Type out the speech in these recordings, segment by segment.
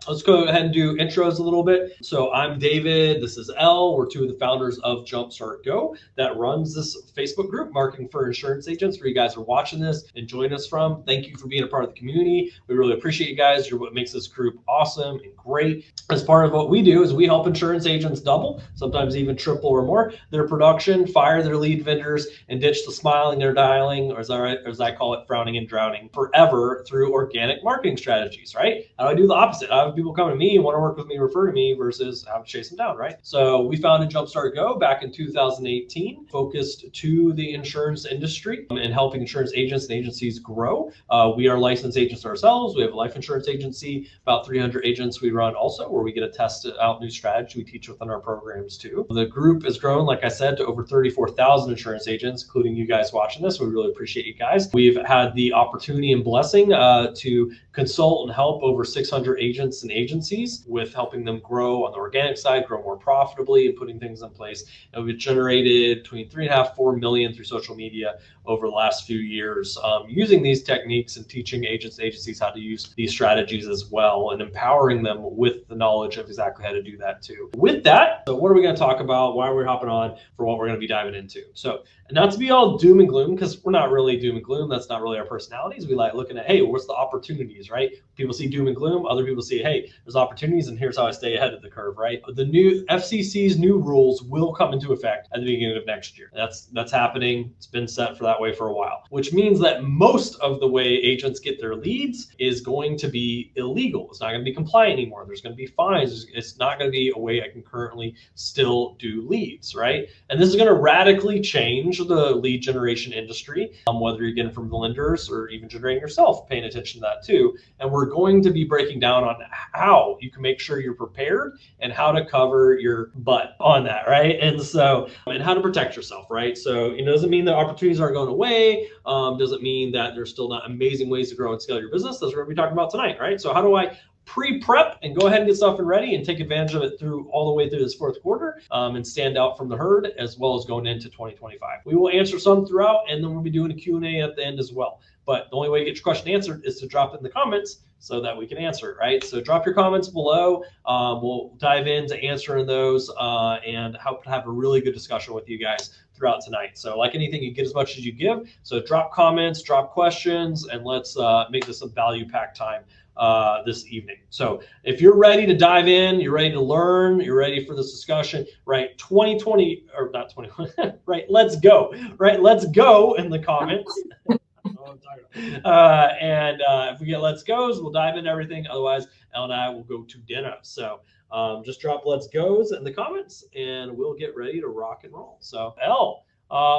let's go ahead and do intros a little bit. So I'm David, this is Elle. We're two of the founders of Jumpstart Go that runs this Facebook group, Marketing for Insurance Agents, where you guys are watching this and joining us from. Thank you for being a part of the community. We really appreciate you guys. You're what makes this group awesome and great. As part of what we do is we help insurance agents double, sometimes even triple or more, their production, fire their lead vendors, and ditch the smiling they're dialing, or as I call it, frowning and drowning forever through organic marketing strategies, right? How do I do the opposite? How do people come to me and want to work with me, refer to me, versus how to chase them down, right? So we founded Jumpstart Go back in 2018, focused to the insurance industry and helping insurance agents and agencies grow. We are licensed agents ourselves. We have a life insurance agency, about 300 agents we run also, where we get to test out new strategy we teach within our programs too. The group has grown, like I said, to over 34,000 insurance agents, including you guys watching this. We really appreciate you guys. We've had the opportunity and blessing to consult and help over 600 agents and agencies with helping them grow on the organic side, grow more profitably, and putting things in place. And we've generated between 3.5, 4 million through social media over the last few years using these techniques and teaching agents and agencies how to use these strategies as well and empowering them with the knowledge of exactly how to do that too. With that, so what are we going to talk about? Why are we hopping on for what we're going to be diving into? So not to be all doom and gloom, because we're not really doom and gloom. That's not really our personalities. We like looking at, hey, what's the opportunities, right? People see doom and gloom. Other people see, hey, there's opportunities, and here's how I stay ahead of the curve, right? The new FCC's new rules will come into effect at the beginning of next year. That's happening. It's been set for that way for a while, which means that most of the way agents get their leads is going to be illegal. It's not going to be compliant anymore. There's going to be fines. It's not going to be a way I can currently still do leads, right? And this is going to radically change the lead generation industry, whether you're getting from the lenders or even generating yourself, paying attention to that too. And we're going to be breaking down on how you can make sure you're prepared and how to cover your butt on that, right? And so, and how to protect yourself, right? So it doesn't mean that opportunities aren't going away. Doesn't mean that there's still not amazing ways to grow and scale your business. That's what we're going to be talking about tonight, right? So how do I pre-prep and go ahead and get stuff and ready and take advantage of it through all the way through this fourth quarter and stand out from the herd, as well as going into 2025. We will answer some throughout, and then we'll be doing a Q&A at the end as well. But the only way to get your question answered is to drop it in the comments so that we can answer it, right? So drop your comments below. We'll dive into answering those and help have a really good discussion with you guys throughout tonight. So like anything, you get as much as you give. So drop comments, drop questions, and let's make this a value-packed time this evening. So if you're ready to dive in, you're ready to learn, you're ready for this discussion, right? 2020, or not 2020, right? Let's go, right? Let's go in the comments. If we get let's goes, we'll dive into everything. Otherwise, Elle and I will go to dinner. So just drop let's goes in the comments and we'll get ready to rock and roll. So Elle,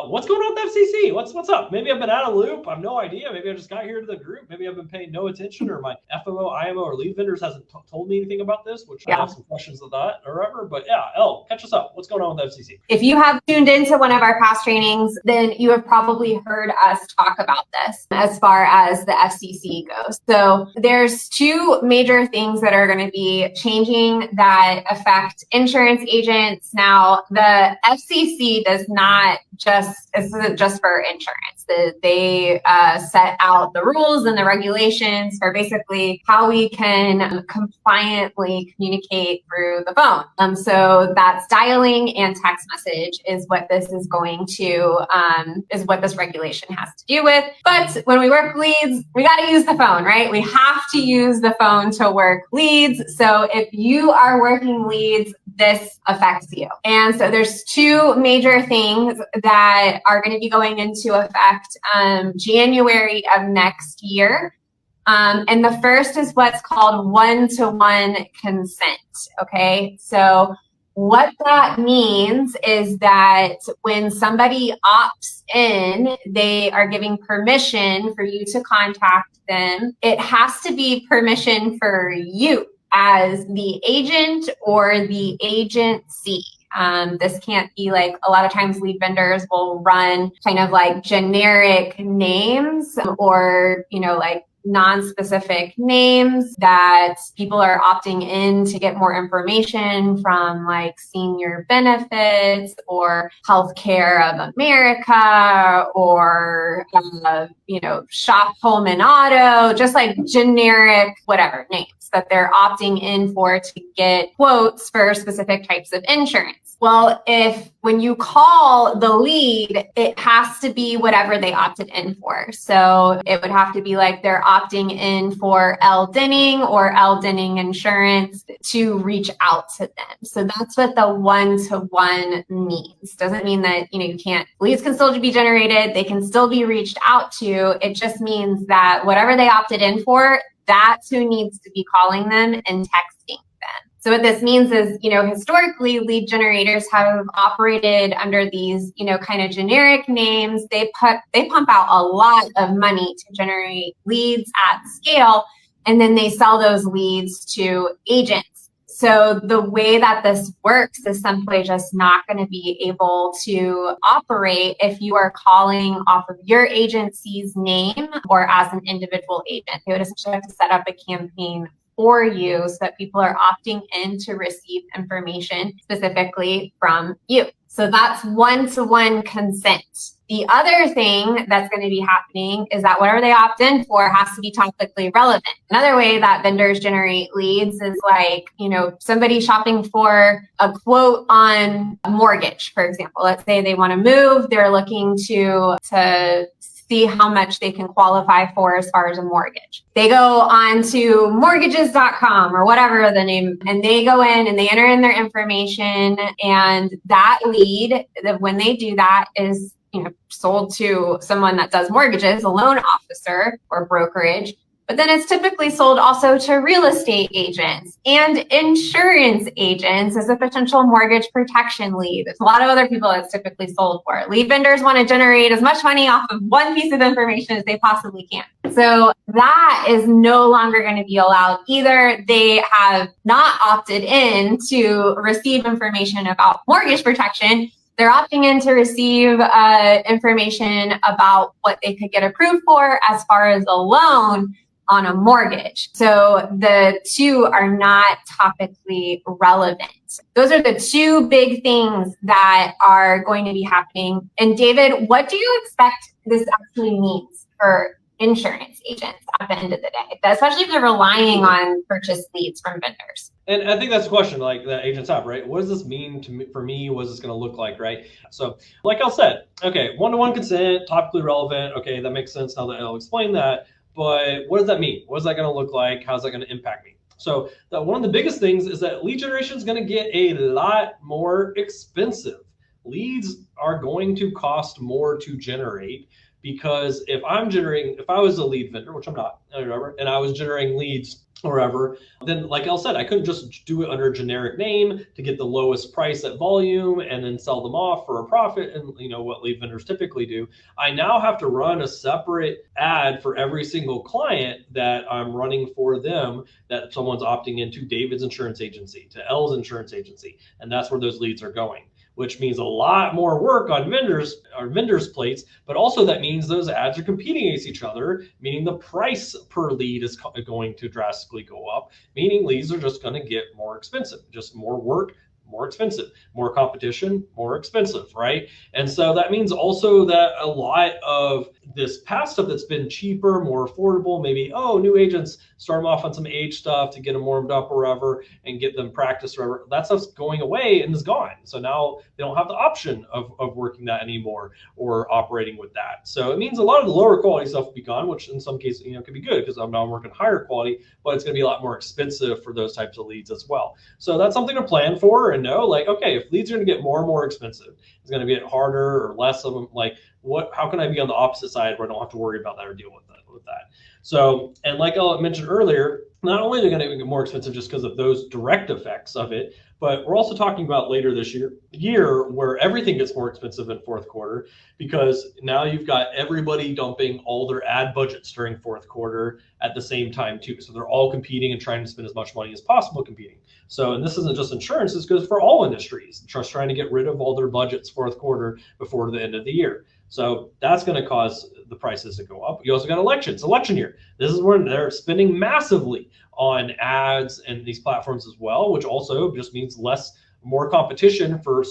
what's going on with FCC? What's up? Maybe I've been out of the loop. I have no idea. Maybe I just got here to the group. Maybe I've been paying no attention, or my FMO, IMO, or lead vendors hasn't told me anything about this, which I have some questions of that or whatever. But yeah, Elle, catch us up. What's going on with FCC? If you have tuned into one of our past trainings, then you have probably heard us talk about this as far as the FCC goes. So there's two major things that are going to be changing that affect insurance agents. Now, the FCC does not isn't just for insurance. They set out the rules and the regulations for basically how we can compliantly communicate through the phone. So that's dialing and text message is what this is going to, is what this regulation has to do with. But when we work leads, we got to use the phone, right? We have to use the phone to work leads. So if you are working leads, this affects you. And so there's two major things that are going to be going into effect January of next year. And the first is what's called one-to-one consent. Okay, so what that means is that when somebody opts in, they are giving permission for you to contact them. It has to be permission for you as the agent or the agency. This can't be like, a lot of times lead vendors will run kind of like generic names or, like non-specific names that people are opting in to get more information from, like Senior Benefits or Healthcare of America or, Shop Home and Auto, just like generic whatever names that they're opting in for to get quotes for specific types of insurance. Well, when you call the lead, it has to be whatever they opted in for. So it would have to be like they're opting in for L. Denning or L. Denning Insurance to reach out to them. So that's what the one-to-one means. Doesn't mean that, leads can still be generated. They can still be reached out to. It just means that whatever they opted in for, that's who needs to be calling them and texting them. So what this means is, historically, lead generators have operated under these, kind of generic names. They pump out a lot of money to generate leads at scale, and then they sell those leads to agents. So the way that this works is simply just not going to be able to operate if you are calling off of your agency's name or as an individual agent. They would essentially have to set up a campaign for you so that people are opting in to receive information specifically from you. So that's one-to-one consent. The other thing that's going to be happening is that whatever they opt in for has to be topically relevant. Another way that vendors generate leads is like, somebody shopping for a quote on a mortgage, for example. Let's say they want to move, they're looking to see how much they can qualify for as far as a mortgage. They go on to mortgages.com or whatever the name, and they go in and they enter in their information, and that lead, when they do that, is sold to someone that does mortgages, a loan officer or brokerage. But then it's typically sold also to real estate agents and insurance agents as a potential mortgage protection lead. There's a lot of other people it's typically sold for. Lead vendors want to generate as much money off of one piece of information as they possibly can. So that is no longer going to be allowed either. They have not opted in to receive information about mortgage protection. They're opting in to receive information about what they could get approved for as far as a loan on a mortgage. So the two are not topically relevant. Those are the two big things that are going to be happening. And David, what do you expect this actually means for insurance agents at the end of the day, especially if they're relying on purchase leads from vendors? And I think that's a question like that agents have, right? What does this mean for me? What is this going to look like, right? So like I said, okay, one-to-one consent, topically relevant. Okay, that makes sense now that I'll explain that. But what does that mean? What is that going to look like? How's that going to impact me? So one of the biggest things is that lead generation is going to get a lot more expensive. Leads are going to cost more to generate, because if I was a lead vendor, which I'm not, and I was generating leads or whatever, then like Elle said, I couldn't just do it under a generic name to get the lowest price at volume and then sell them off for a profit, and what lead vendors typically do. I now have to run a separate ad for every single client that I'm running for them, that someone's opting into David's insurance agency, to Elle's insurance agency, and that's where those leads are going, which means a lot more work on vendors' plates, but also that means those ads are competing against each other, meaning the price per lead is going to drastically go up, meaning leads are just going to get more expensive, just more work, more expensive, more competition, more expensive, right? And so that means also that a lot of this past stuff that's been cheaper, more affordable, maybe, new agents start them off on some age stuff to get them warmed up or whatever and get them practice or whatever, that stuff's going away and is gone. So now they don't have the option of working that anymore or operating with that. So it means a lot of the lower quality stuff will be gone, which in some cases, could be good because I'm now working higher quality, but it's going to be a lot more expensive for those types of leads as well. So that's something to plan for and know, like, okay, if leads are going to get more and more expensive, it's going to get harder or less of them. Like, how can I be on the opposite side where I don't have to worry about that or deal with that? So, and like I mentioned earlier, not only are they going to get more expensive just because of those direct effects of it, but we're also talking about later this year where everything gets more expensive in fourth quarter, because now you've got everybody dumping all their ad budgets during fourth quarter at the same time too. So they're all competing and trying to spend as much money as possible competing. So, and this isn't just insurance, this goes for all industries, just trying to get rid of all their budgets fourth quarter before the end of the year. So that's going to cause the prices to go up. You also got elections, election year. This is where they're spending massively on ads and these platforms as well, which also just means more competition for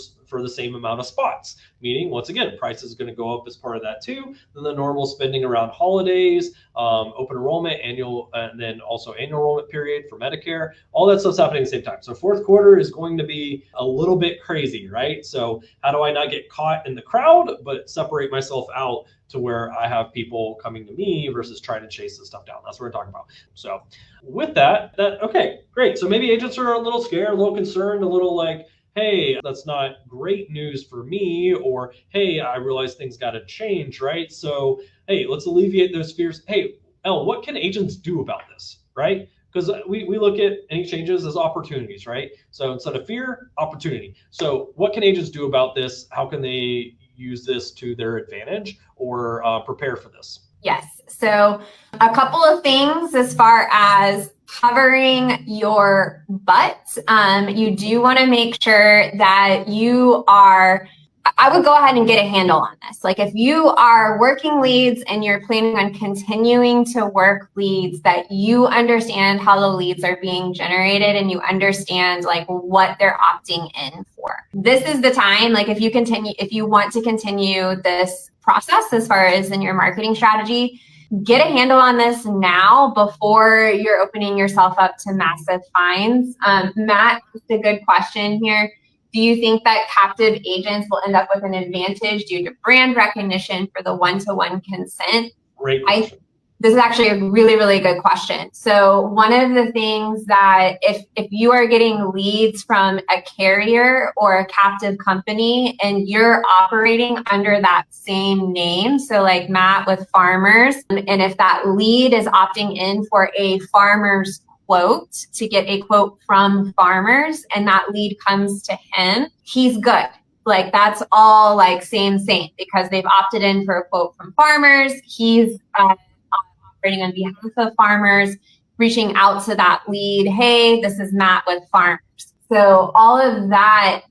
the same amount of spots, meaning once again price is going to go up as part of that too. Then the normal spending around holidays, open enrollment, annual, and then also annual enrollment period for Medicare. All that stuff's happening at the same time. So fourth quarter is going to be a little bit crazy, right? So how do I not get caught in the crowd but separate myself out to where I have people coming to me versus trying to chase this stuff down? That's what we're talking about. So with that, okay, great. So maybe agents are a little scared, a little concerned, a little like, hey, that's not great news for me, or hey, I realize things got to change, right? So hey, let's alleviate those fears. Hey, Elle, what can agents do about this, right? Because we look at any changes as opportunities, right? So instead of fear, opportunity. So what can agents do about this? How can they use this to their advantage or prepare for this? Yes. So a couple of things as far as covering your butt. You do want to make sure that you are, I would go ahead and get a handle on this. Like if you are working leads and you're planning on continuing to work leads, that you understand how the leads are being generated and you understand like what they're opting in for. This is the time, like if you want to continue this process as far as in your marketing strategy, get a handle on this now before you're opening yourself up to massive fines. Matt, that's a good question here. Do you think that captive agents will end up with an advantage due to brand recognition for the one-to-one consent? Great question. This is actually a really, really good question. So one of the things that if you are getting leads from a carrier or a captive company and you're operating under that same name, so like Matt with Farmers, and if that lead is opting in for a Farmers quote to get a quote from Farmers and that lead comes to him, he's good. Like that's all like same, because they've opted in for a quote from Farmers. He's operating on behalf of Farmers, reaching out to that lead. Hey, this is Matt with Farmers. So all of that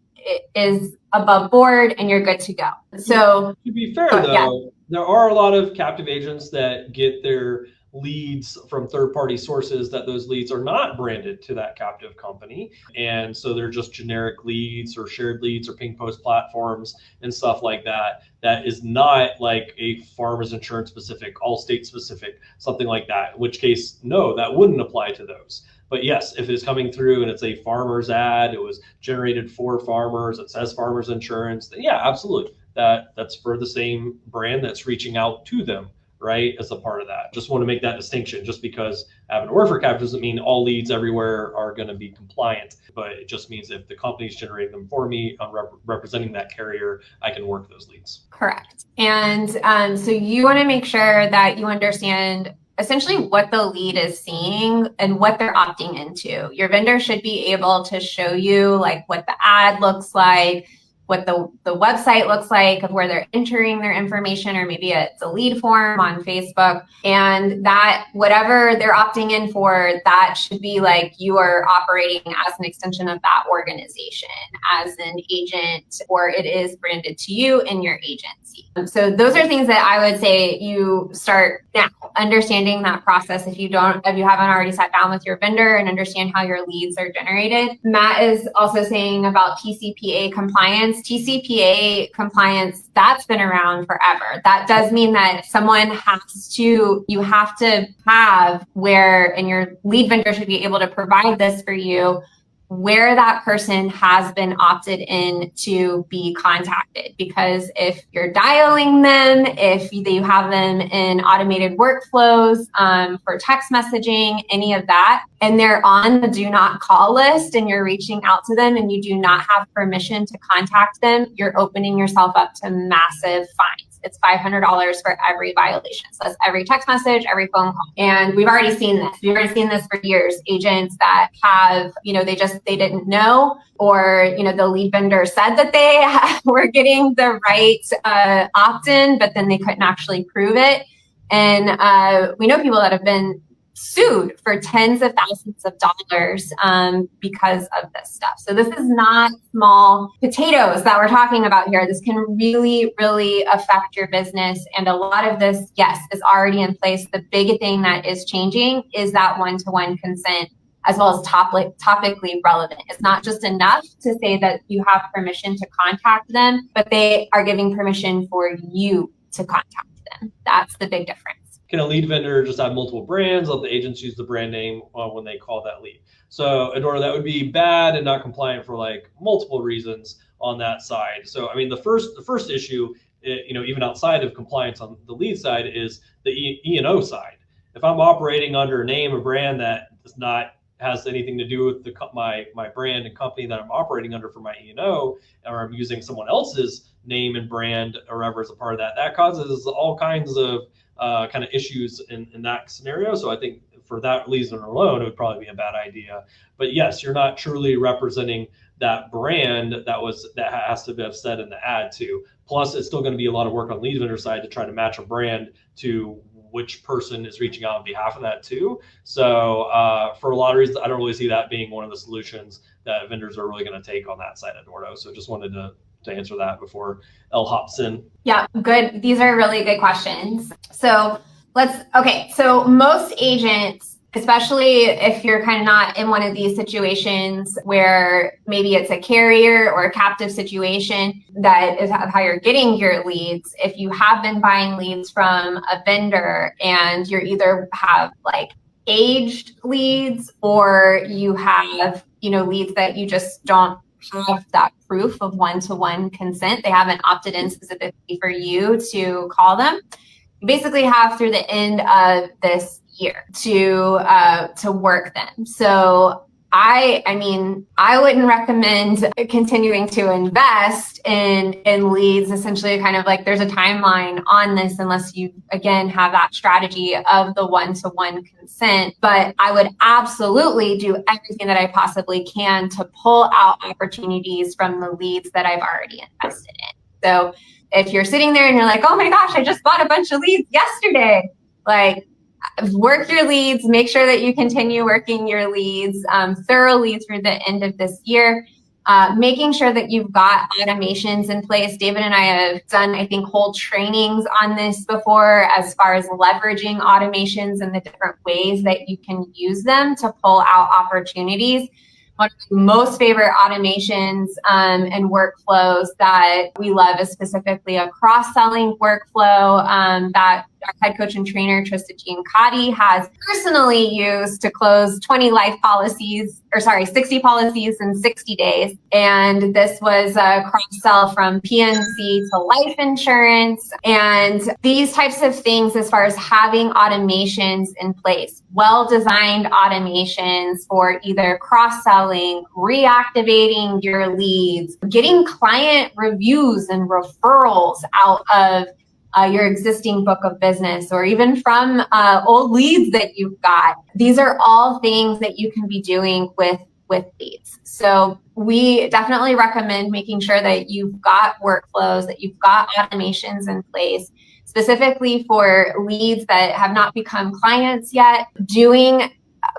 is above board and you're good to go. So to be fair though, there are a lot of captive agents that get their leads from third-party sources that those leads are not branded to that captive company. And so they're just generic leads or shared leads or ping post platforms and stuff like that. That is not like a Farmers Insurance specific, Allstate specific, something like that, in which case, no, that wouldn't apply to those. But yes, if it's coming through and it's a Farmers ad, it was generated for Farmers, it says Farmers Insurance, then yeah, absolutely. That's for the same brand that's reaching out to them, right, as a part of that. Just want to make that distinction. Just because I have an order for captive doesn't mean all leads everywhere are going to be compliant, but it just means if the company's generating them for me, I'm representing that carrier, I can work those leads. Correct. And so you want to make sure that you understand essentially what the lead is seeing and what they're opting into. Your vendor should be able to show you like what the ad looks like, what the website looks like of where they're entering their information, or maybe it's a lead form on Facebook, and that whatever they're opting in for, that should be like you are operating as an extension of that organization as an agent, or it is branded to you in your agency. So those are things that I would say you start now understanding that process if you haven't already sat down with your vendor and understand how your leads are generated. Matt is also saying about TCPA compliance. TCPA compliance, that's been around forever. That does mean that you have to have where, and your lead vendor should be able to provide this for you, where that person has been opted in to be contacted. Because if you're dialing them, if you have them in automated workflows for text messaging, any of that, and they're on the do not call list and you're reaching out to them and you do not have permission to contact them, you're opening yourself up to massive fines. It's $500 for every violation. So that's every text message, every phone call. And we've already seen this. We've already seen this for years. Agents that have, they didn't know, or, the lead vendor said that they were getting the right opt-in, but then they couldn't actually prove it. And we know people that have been sued for tens of thousands of dollars because of this stuff. So this is not small potatoes that we're talking about here. This can really, really affect your business. And a lot of this, yes, is already in place. The big thing that is changing is that one-to-one consent, as well as topically relevant. It's not just enough to say that you have permission to contact them, but they are giving permission for you to contact them. That's the big difference. Can a lead vendor just have multiple brands, let the agents use the brand name when they call that lead? So Eduardo, that would be bad and not compliant for like multiple reasons on that side. So I mean, the first issue, even outside of compliance on the lead side, is the E&O side. If I'm operating under a name or brand that does not has anything to do with my brand and company that I'm operating under for my E&O, or I'm using someone else's name and brand or whatever as a part of that, that causes all kinds of kind of issues in that scenario. So I think for that reason alone, it would probably be a bad idea. But yes, you're not truly representing that brand that has to be said in the ad too. Plus, it's still going to be a lot of work on lead vendor side to try to match a brand to which person is reaching out on behalf of that too. So for a lot of reasons, I don't really see that being one of the solutions that vendors are really going to take on that side, Eduardo. So just wanted to answer that before Elle hops in. Yeah, good. These are really good questions. So so most agents, especially if you're kind of not in one of these situations where maybe it's a carrier or a captive situation, that is how you're getting your leads. If you have been buying leads from a vendor and you're either have like aged leads or you have, leads that you just don't have that proof of one-to-one consent, they haven't opted in specifically for you to call them, you basically have through the end of this year to work them. So I wouldn't recommend continuing to invest in leads. Essentially, kind of like there's a timeline on this unless you, again, have that strategy of the one-to-one consent. But I would absolutely do everything that I possibly can to pull out opportunities from the leads that I've already invested in. So if you're sitting there and you're like, oh my gosh, I just bought a bunch of leads yesterday, like, work your leads, make sure that you continue working your leads thoroughly through the end of this year, making sure that you've got automations in place. David and I have done, I think, whole trainings on this before as far as leveraging automations and the different ways that you can use them to pull out opportunities. One of my most favorite automations and workflows that we love is specifically a cross-selling workflow that our head coach and trainer, Trista Giancotti, has personally used to close 60 policies in 60 days. And this was a cross-sell from PNC to life insurance. And these types of things, as far as having automations in place, well-designed automations for either cross-selling, reactivating your leads, getting client reviews and referrals out of your existing book of business, or even from old leads that you've got. These are all things that you can be doing with leads. So we definitely recommend making sure that you've got workflows, that you've got automations in place, specifically for leads that have not become clients yet. Doing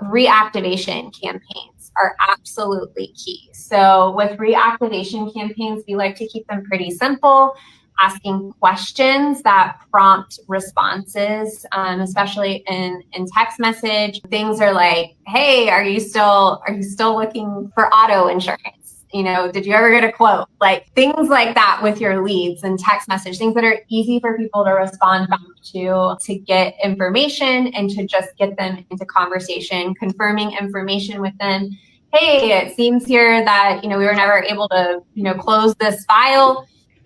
reactivation campaigns are absolutely key. So with reactivation campaigns, we like to keep them pretty simple, asking questions that prompt responses, especially in text message. Things are like, hey, are you still looking for auto insurance? Did you ever get a quote? Like things like that with your leads and text message, things that are easy for people to respond back to get information and to just get them into conversation, confirming information with them. Hey, it seems here that, we were never able to, close this file.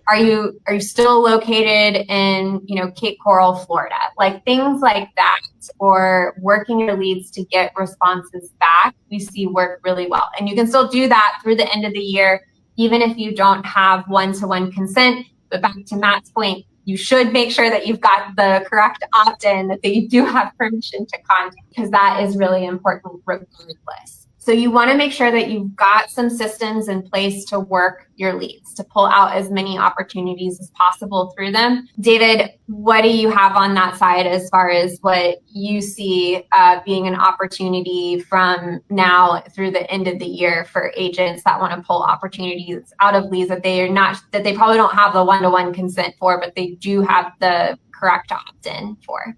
Are you still located in, Cape Coral, Florida? Like things like that, or working your leads to get responses back, we see work really well. And you can still do that through the end of the year, even if you don't have one-to-one consent. But back to Matt's point, you should make sure that you've got the correct opt-in, that you do have permission to contact, because that is really important regardless. So you want to make sure that you've got some systems in place to work your leads, to pull out as many opportunities as possible through them. David, what do you have on that side as far as what you see being an opportunity from now through the end of the year for agents that want to pull opportunities out of leads that they probably don't have the one-to-one consent for, but they do have the correct opt-in for?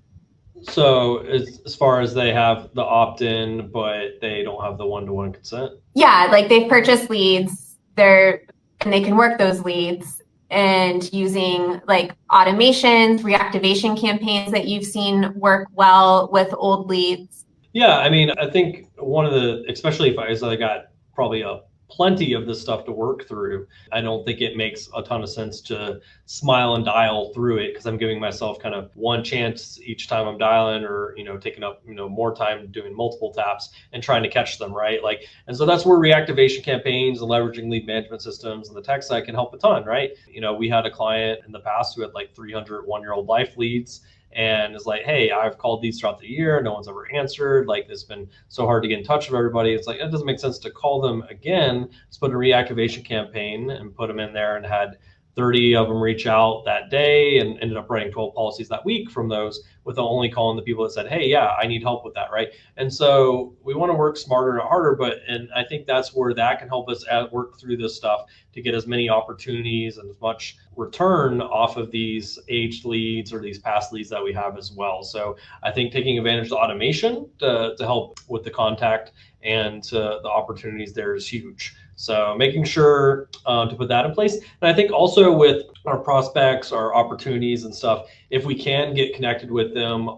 So as far as they have the opt-in, but they don't have the one-to-one consent? Yeah, like they've purchased leads, and they can work those leads, and using like automations, reactivation campaigns that you've seen work well with old leads. Yeah, I mean, I think one of the, especially if I got probably plenty of this stuff to work through, I don't think it makes a ton of sense to smile and dial through it, because I'm giving myself kind of one chance each time I'm dialing, or taking up more time doing multiple taps and trying to catch them, right? And so that's where reactivation campaigns and leveraging lead management systems and the tech side can help a ton, right? We had a client in the past who had like 300 one-year-old life leads, and is like, hey, I've called these throughout the year, no one's ever answered. Like, it's been so hard to get in touch with everybody. It's like, it doesn't make sense to call them again. Let's put a reactivation campaign and put them in there, and had 30 of them reach out that day, and ended up writing 12 policies that week from those, with only calling the people that said, hey, yeah, I need help with that, right? And so we want to work smarter, not harder, and I think that's where that can help us work through this stuff to get as many opportunities and as much return off of these aged leads or these past leads that we have as well. So I think taking advantage of the automation to help with the contact and the opportunities there is huge. So making sure to put that in place. And I think also with our prospects, our opportunities and stuff, if we can get connected with them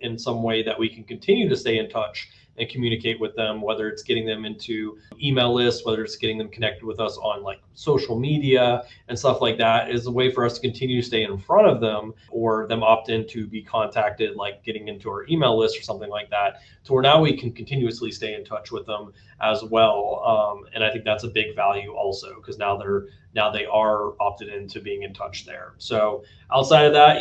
in some way that we can continue to stay in touch and communicate with them, whether it's getting them into email lists, whether it's getting them connected with us on like social media and stuff like that, is a way for us to continue to stay in front of them, or them opt in to be contacted, like getting into our email list or something like that, to where now we can continuously stay in touch with them as well. And I think that's a big value also, because now they are opted into being in touch there. So outside of that,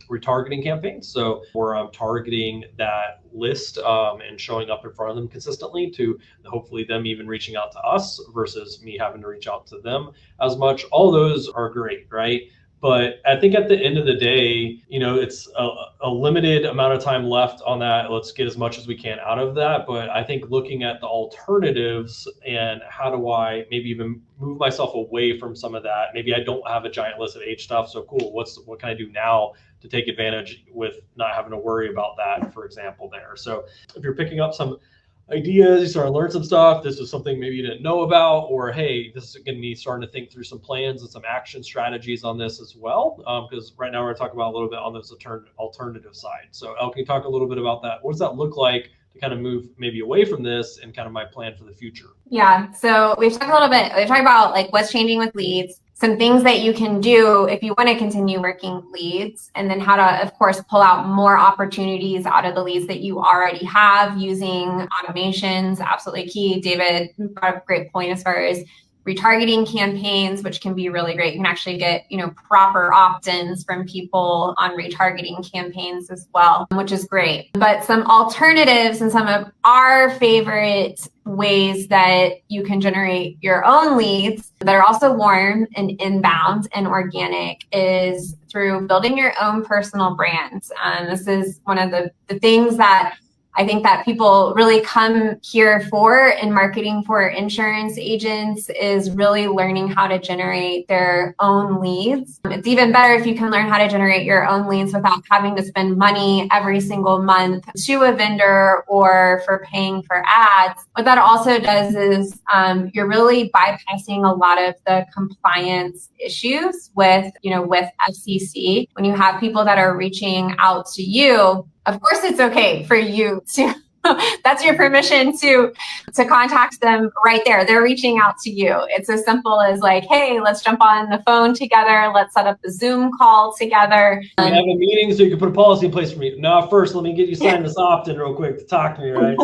retargeting campaigns. So we're targeting that list and showing up in front of them consistently, to hopefully them even reaching out to us versus me having to reach out to them as much. All those are great, right? But I think at the end of the day, it's a limited amount of time left on that. Let's get as much as we can out of that. But I think looking at the alternatives, and how do I maybe even move myself away from some of that? Maybe I don't have a giant list of age stuff. So cool. What can I do now to take advantage with not having to worry about that, for example, there? So if you're picking up some ideas, you start to learn some stuff, this is something maybe you didn't know about, or hey, this is going to be starting to think through some plans and some action strategies on this as well, because right now we're talking about a little bit on those alternative side. So Elle, can you talk a little bit about that? What does that look like to kind of move maybe away from this, and kind of my plan for the future? Yeah, so we've talked about like what's changing with leads, some things that you can do if you want to continue working leads, and then how to, of course, pull out more opportunities out of the leads that you already have using automations. Absolutely key. David brought up a great point as far as retargeting campaigns, which can be really great. You can actually get, proper opt-ins from people on retargeting campaigns as well, which is great. But some alternatives and some of our favorite ways that you can generate your own leads that are also warm and inbound and organic is through building your own personal brands. This is one of the things that I think that people really come here for in marketing for insurance agents, is really learning how to generate their own leads. It's even better if you can learn how to generate your own leads without having to spend money every single month to a vendor or for paying for ads. What that also does is you're really bypassing a lot of the compliance issues with FCC. When you have people that are reaching out to you, of course, it's okay for you to, that's your permission to contact them right there. They're reaching out to you. It's as simple as like, hey, let's jump on the phone together. Let's set up the Zoom call together. We have a meeting so you can put a policy in place for me. No, first, let me get you signed this opt-in real quick to talk to me, right?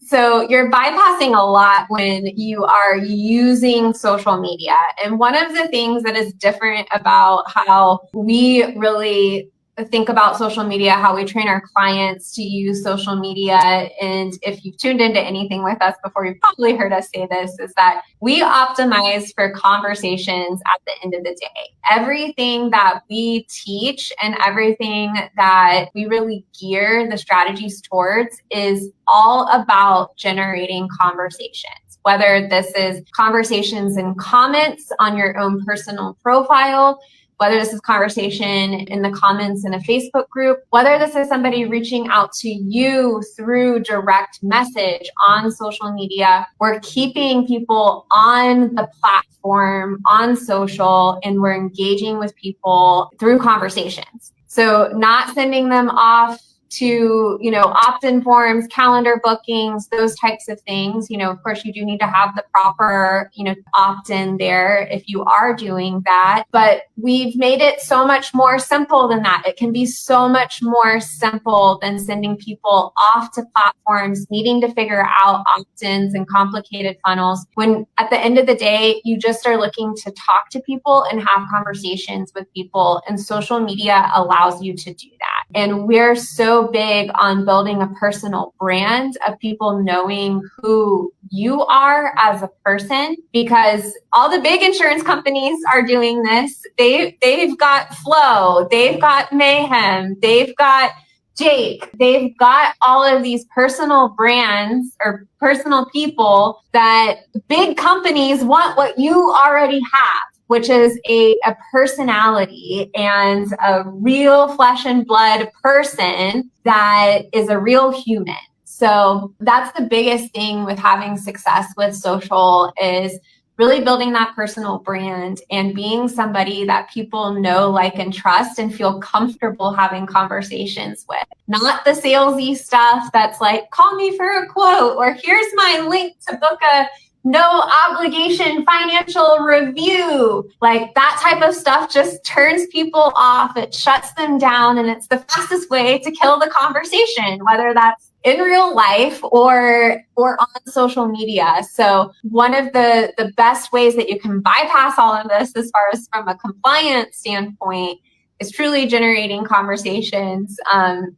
So you're bypassing a lot when you are using social media. And one of the things that is different about how we really think about social media, how we train our clients to use social media. And if you've tuned into anything with us before, you've probably heard us say this, is that we optimize for conversations at the end of the day. Everything that we teach and everything that we really gear the strategies towards is all about generating conversations. Whether this is conversations and comments on your own personal profile, whether this is conversation in the comments in a Facebook group, whether this is somebody reaching out to you through direct message on social media, we're keeping people on the platform, on social, and we're engaging with people through conversations. So not sending them off to, opt-in forms, calendar bookings, those types of things. Of course, you do need to have the proper, opt-in there if you are doing that. But we've made it so much more simple than that. It can be so much more simple than sending people off to platforms, needing to figure out opt-ins and complicated funnels. When at the end of the day, you just are looking to talk to people and have conversations with people, and social media allows you to do that. And we're so big on building a personal brand of people knowing who you are as a person, because all the big insurance companies are doing this. They've got Flow, they've got Mayhem, they've got Jake, they've got all of these personal brands or personal people that big companies want what you already have, which is a personality and a real flesh and blood person that is a real human. So that's the biggest thing with having success with social, is really building that personal brand and being somebody that people know, like, and trust and feel comfortable having conversations with. Not the salesy stuff that's like, call me for a quote, or here's my link to book a no obligation financial review. Like, that type of stuff just turns people off. It shuts them down, and it's the fastest way to kill the conversation, whether that's in real life or on social media. So one of the best ways that you can bypass all of this, as far as from a compliance standpoint, is truly generating conversations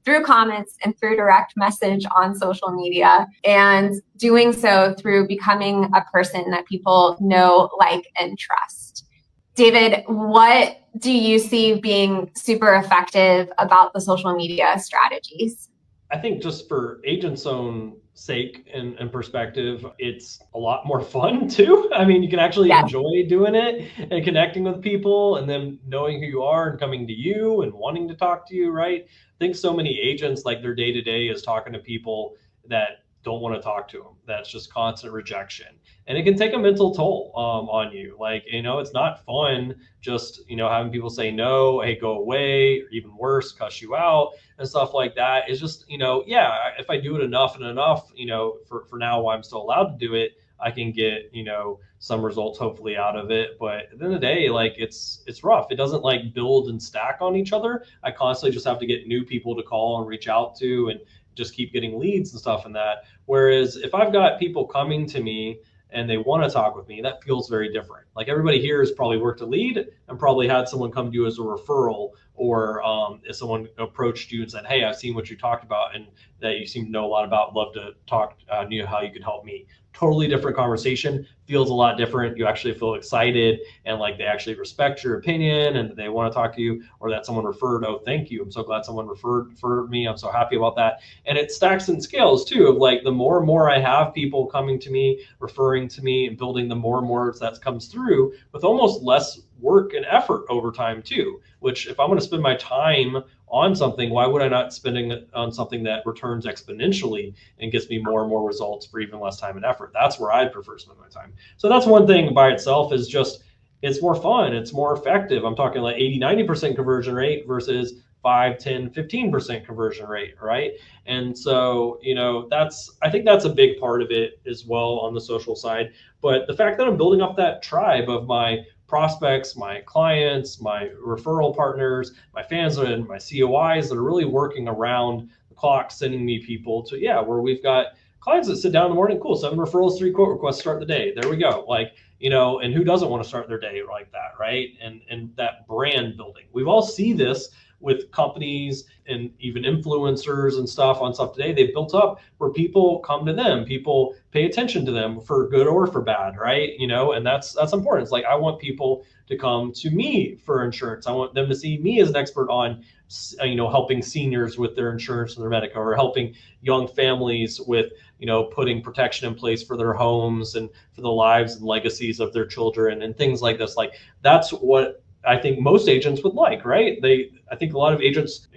through comments and through direct message on social media, and doing so through becoming a person that people know, like, and trust. David, what do you see being super effective about the social media strategies? I think just for agents' own sake and perspective, it's a lot more fun too. I mean, you can actually enjoy doing it and connecting with people, and then knowing who you are and coming to you and wanting to talk to you, right? I think so many agents, like, their day-to-day is talking to people that don't want to talk to them. That's just constant rejection. And it can take a mental toll on you. Like, it's not fun just, having people say no, hey, go away, or even worse, cuss you out and stuff like that. It's just, if I do it enough, for now, while I'm still allowed to do it, I can get, some results hopefully out of it. But at the end of the day, like, it's rough. It doesn't like build and stack on each other. I constantly just have to get new people to call and reach out to, and just keep getting leads and stuff and that. Whereas if I've got people coming to me and they want to talk with me, that feels very different. Like, everybody here has probably worked a lead and probably had someone come to you as a referral, or if someone approached you and said, hey, I've seen what you talked about and that you seem to know a lot about, love to talk, knew how you could help me. Totally different conversation, feels a lot different. You actually feel excited, and like, they actually respect your opinion and they want to talk to you, or that someone referred, oh, thank you, I'm so glad someone referred me, I'm so happy about that. And it stacks and scales too, of like, the more and more I have people coming to me, referring to me, and building, the more and more that comes through with almost less work and effort over time too. Which, if I'm going to spend my time on something, why would I not spending it on something that returns exponentially and gets me more and more results for even less time and effort? That's where I'd prefer to spend my time. So that's one thing by itself, is just, it's more fun, it's more effective. I'm talking like 80-90% conversion rate versus 5, 10, 15% conversion rate, right? And so, I think that's a big part of it as well on the social side. But the fact that I'm building up that tribe of my prospects, my clients, my referral partners, my fans, and my COIs that are really working around the clock, sending me people to, where we've got clients that sit down in the morning, cool, 7 referrals, 3 quote requests, start the day. There we go. Like, and who doesn't want to start their day like that, right? And that brand building. We've all see this with companies and even influencers and stuff on stuff today, they've built up where people come to them, people pay attention to them for good or for bad, right? And that's important. It's like, I want people to come to me for insurance. I want them to see me as an expert on, helping seniors with their insurance and their medical, or helping young families with, putting protection in place for their homes and for the lives and legacies of their children and things like this. Like, that's what I think most agents would like, right? I think a lot of agents,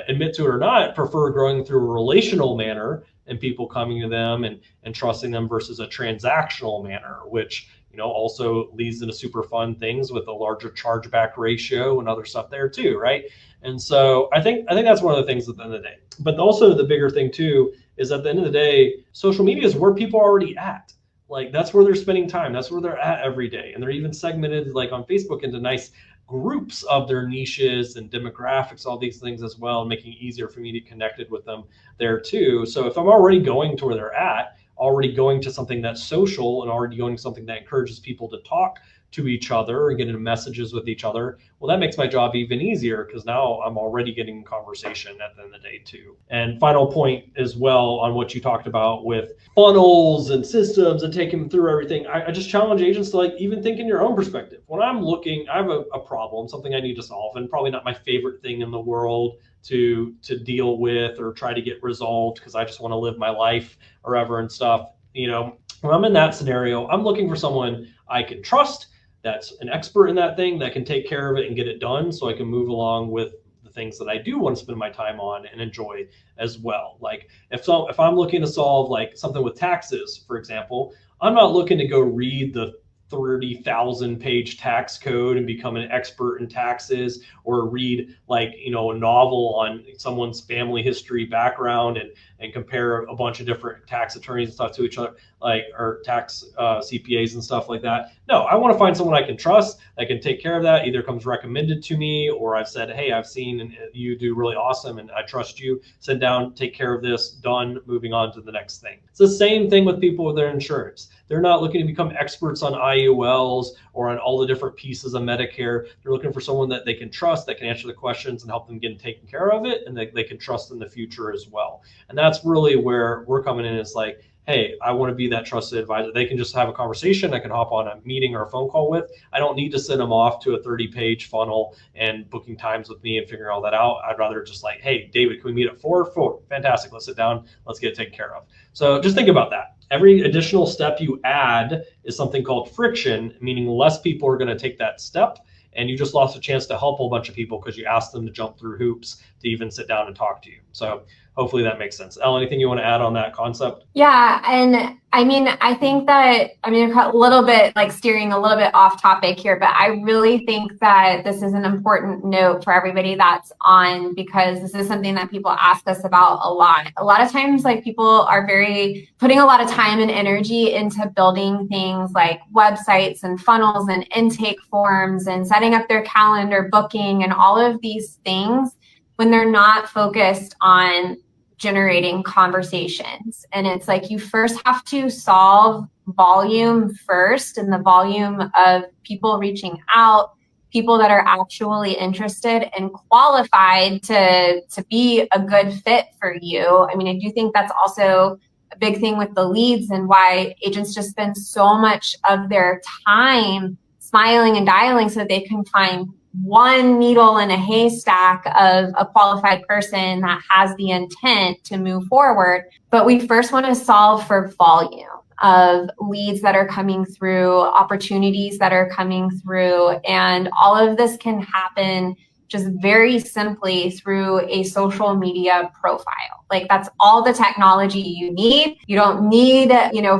admit to it or not, prefer growing through a relational manner and people coming to them and trusting them versus a transactional manner, which, also leads into super fun things with a larger chargeback ratio and other stuff there too, right? And so I think that's one of the things at the end of the day. But also the bigger thing too is at the end of the day, social media is where people are already at. Like, that's where they're spending time. That's where they're at every day. And they're even segmented, like on Facebook, into nice groups of their niches and demographics, all these things as well, making it easier for me to connect with them there too. So if I'm already going to where they're at, already going to something that's social and already going to something that encourages people to talk to each other and get into messages with each other, well, that makes my job even easier because now I'm already getting conversation at the end of the day too. And final point as well on what you talked about with funnels and systems and taking them through everything. I just challenge agents to like even think in your own perspective. When I'm looking, I have a problem, something I need to solve, and probably not my favorite thing in the world to deal with or try to get resolved because I just want to live my life or ever and stuff. When I'm in that scenario, I'm looking for someone I can trust, that's an expert in that thing, that can take care of it and get it done so I can move along with the things that I do want to spend my time on and enjoy as well. Like if I'm looking to solve like something with taxes, for example, I'm not looking to go read the 30,000 page tax code and become an expert in taxes, or read like, a novel on someone's family history background and compare a bunch of different tax attorneys and stuff to each other, like, or tax CPAs and stuff like that. No, I want to find someone I can trust that can take care of that. Either comes recommended to me, or I've said, hey, I've seen and you do really awesome and I trust you. Sit down, take care of this, done, moving on to the next thing. It's the same thing with people with their insurance. They're not looking to become experts on IULs or on all the different pieces of Medicare. They're looking for someone that they can trust, that can answer the questions and help them get taken care of it, and that they can trust in the future as well. And that's really where we're coming in. It's like, hey, I want to be that trusted advisor. They can just have a conversation. I can hop on a meeting or a phone call with. I don't need to send them off to a 30-page funnel and booking times with me and figuring all that out. I'd rather just like, hey, David, can we meet at 4? Fantastic. Let's sit down. Let's get it taken care of. So just think about that. Every additional step you add is something called friction, meaning less people are going to take that step. And you just lost a chance to help a whole bunch of people because you asked them to jump through hoops to even sit down and talk to you. So hopefully that makes sense. Elle, anything you want to add on that concept? Yeah. And I think that, a little bit like steering a little bit off topic here, but I really think that this is an important note for everybody that's on, because this is something that people ask us about a lot. A lot of times, like, people are putting a lot of time and energy into building things like websites and funnels and intake forms and setting up their calendar booking and all of these things when they're not focused on generating conversations. And it's like, you first have to solve volume first, and the volume of people reaching out, people that are actually interested and qualified to be a good fit for you. I do think that's also a big thing with the leads, and why agents just spend so much of their time smiling and dialing so they can find one needle in a haystack of a qualified person that has the intent to move forward. But we first want to solve for volume of leads that are coming through, opportunities that are coming through. And all of this can happen just very simply through a social media profile. Like, that's all the technology you need. You don't need,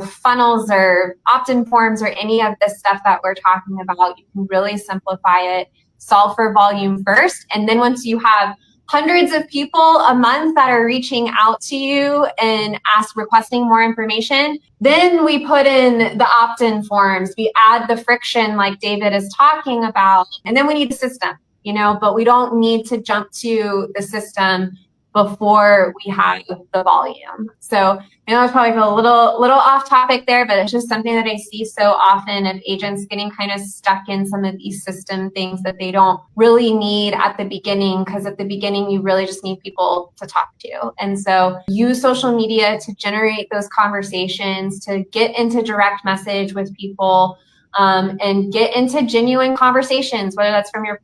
funnels or opt-in forms or any of this stuff that we're talking about. You can really simplify it. Solve for volume first. And then once you have hundreds of people a month that are reaching out to you and requesting more information, then we put in the opt-in forms. We add the friction like David is talking about. And then we need a system, but we don't need to jump to the system before we have the volume. So I know it's probably a little off topic there, but it's just something that I see so often of agents getting kind of stuck in some of these system things that they don't really need at the beginning, because at the beginning you really just need people to talk to. And so use social media to generate those conversations, to get into direct message with people, and get into genuine conversations, whether that's from your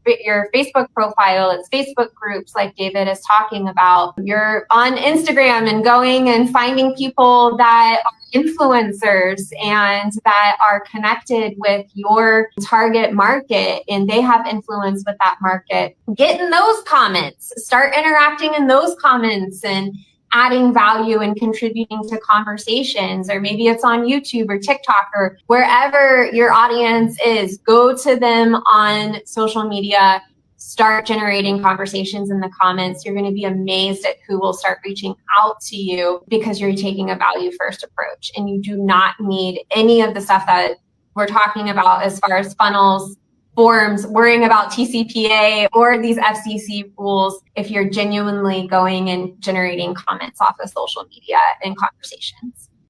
Facebook profile, it's Facebook groups like David is talking about. You're on Instagram and going and finding people that are influencers and that are connected with your target market and they have influence with that market. Get in those comments, start interacting in those comments and adding value and contributing to conversations, or maybe it's on YouTube or TikTok or wherever your audience is. Go to them on social media, start generating conversations in the comments. You're going to be amazed at who will start reaching out to you because you're taking a value first approach, and you do not need any of the stuff that we're talking about as far as funnels, forms, worrying about TCPA or these FCC rules if you're genuinely going and generating comments off of social media and conversations.